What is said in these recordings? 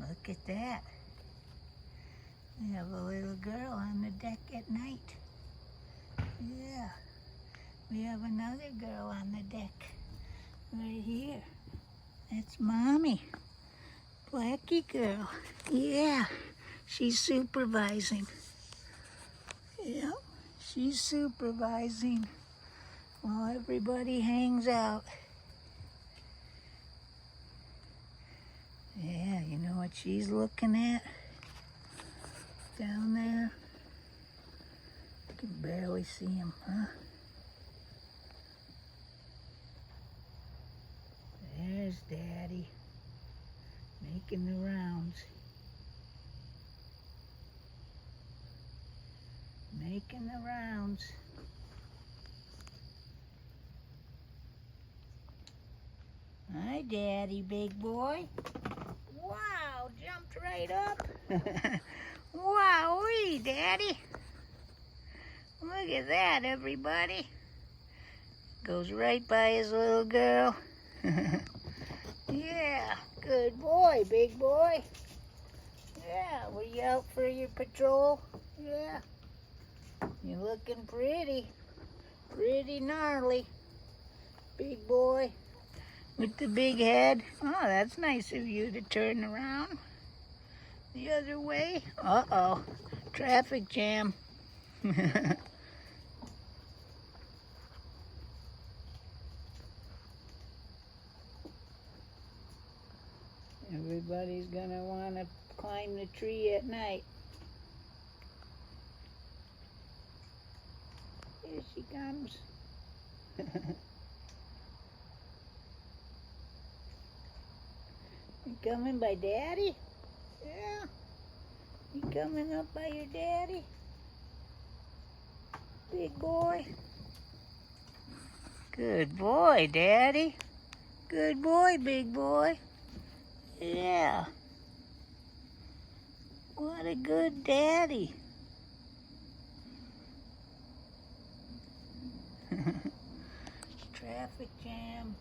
Look at that. We have a little girl on the deck at night. Yeah. We have another girl on the deck right here. That's Mommy. Blackie girl. Yeah. She's supervising. Yep. She's supervising while everybody hangs out. Yeah, you know what she's looking at? Down there. You can barely see him, huh? There's Daddy, making the rounds. Making the rounds. Hi, Daddy, big boy. Wow, jumped right up. Wowee, Daddy. Look at that, everybody. Goes right by his little girl. Yeah, good boy, big boy. Yeah, were you out for your patrol? Yeah. You're looking pretty. Pretty gnarly. Big boy. With the big head. Oh, that's nice of you to turn around the other way. Uh-oh. Traffic jam. Everybody's gonna want to climb the tree at night. Here she comes. You coming by Daddy? Yeah. You coming up by your daddy? Big boy. Good boy, Daddy. Good boy, big boy. Yeah. What a good daddy. Traffic jam.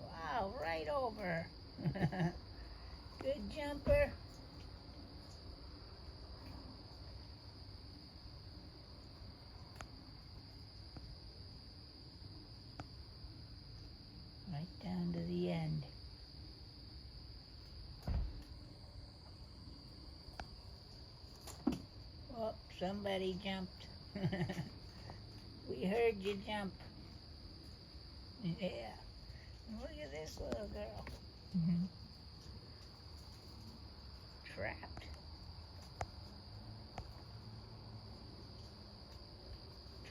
Wow, right over. Good jumper. Right down to the end. Oh, somebody jumped. We heard you jump. Yeah. Look at this little girl. Trapped.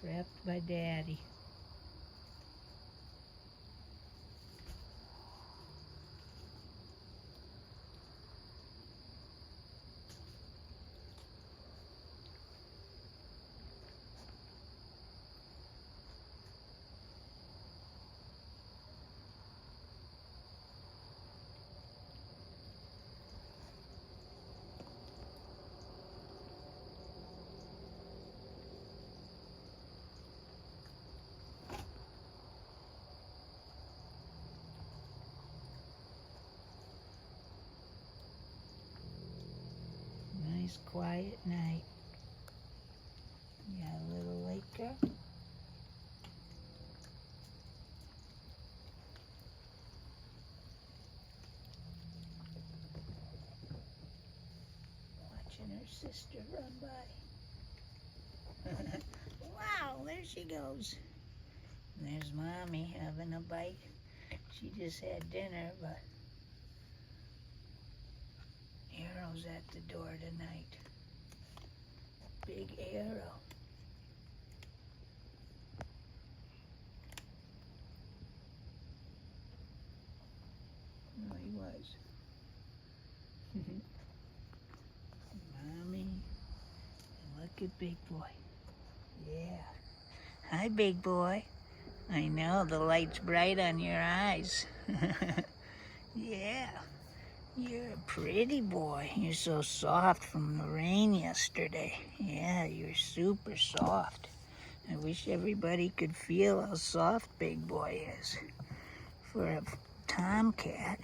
Trapped by Daddy. Nice quiet night. You got a little lake girl? Watching her sister run by. Wow, there she goes. And there's Mommy having a bite. She just had dinner, but Arrow's at the door tonight. Big Arrow. No, he was. Mommy. And look at Big Boy. Yeah. Hi, Big Boy. I know, the light's bright on your eyes. Yeah. You're a pretty boy. You're so soft from the rain yesterday. Yeah, you're super soft. I wish everybody could feel how soft Big Boy is. For a tomcat,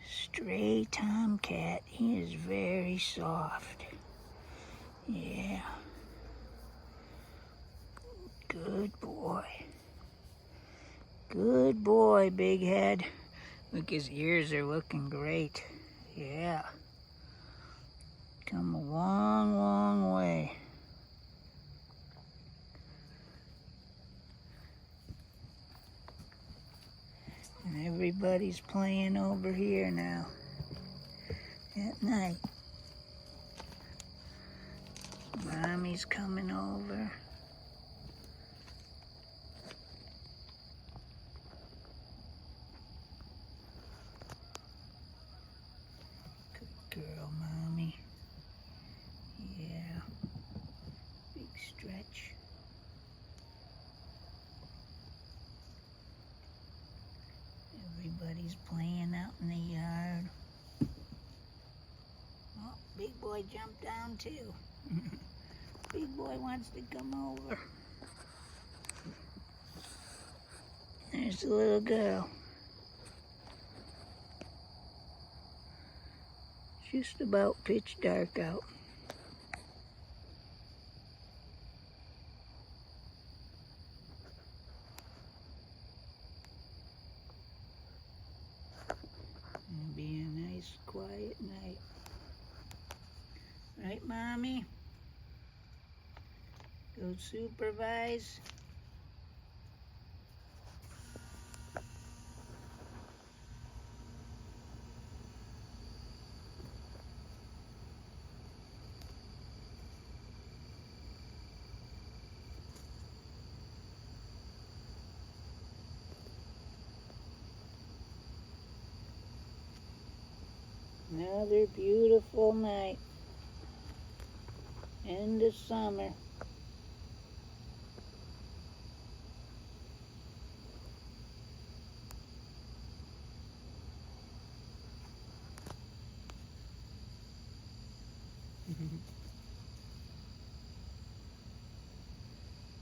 stray tomcat, he is very soft. Yeah. Good boy. Good boy, Big Head. Look, his ears are looking great. Yeah. Come a long, long way. And everybody's playing over here now at night. Mommy's coming over. Good girl, Mommy. Yeah. Big stretch. Everybody's playing out in the yard. Oh, Big Boy jumped down too. Big Boy wants to come over. There's the little girl. Just about pitch dark out. It'll be a nice quiet night. Right, Mommy? Go supervise. Another beautiful night. End of summer.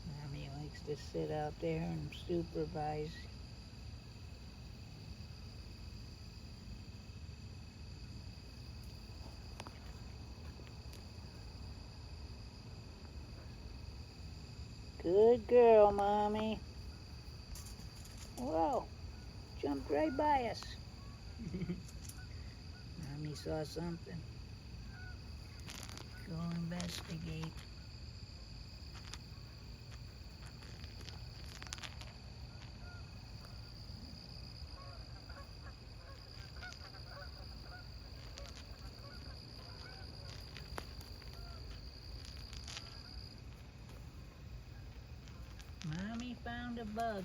Mommy likes to sit out there and supervise. Good girl, Mommy. Whoa, jumped right by us. Mommy saw something. Go investigate. Mommy found a bug.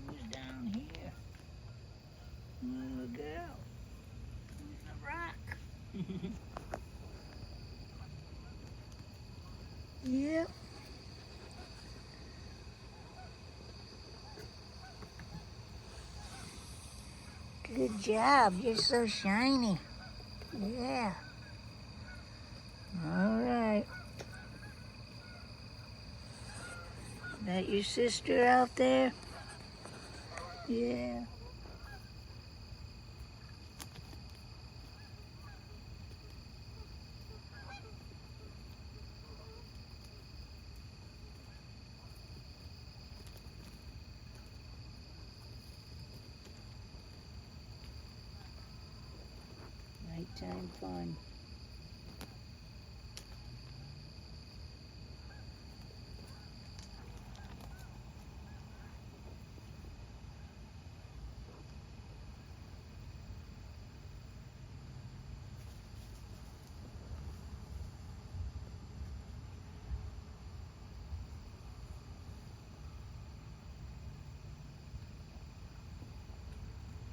Who's down here? Little girl. Who's a rock? Yep. Good job. You're so shiny. Yeah. All right. That your sister out there? Yeah. Nighttime fun.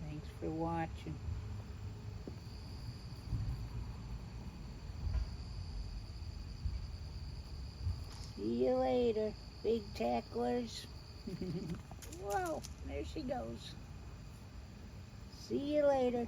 Thanks for watching. See you later, big tacklers. Whoa, there she goes. See you later.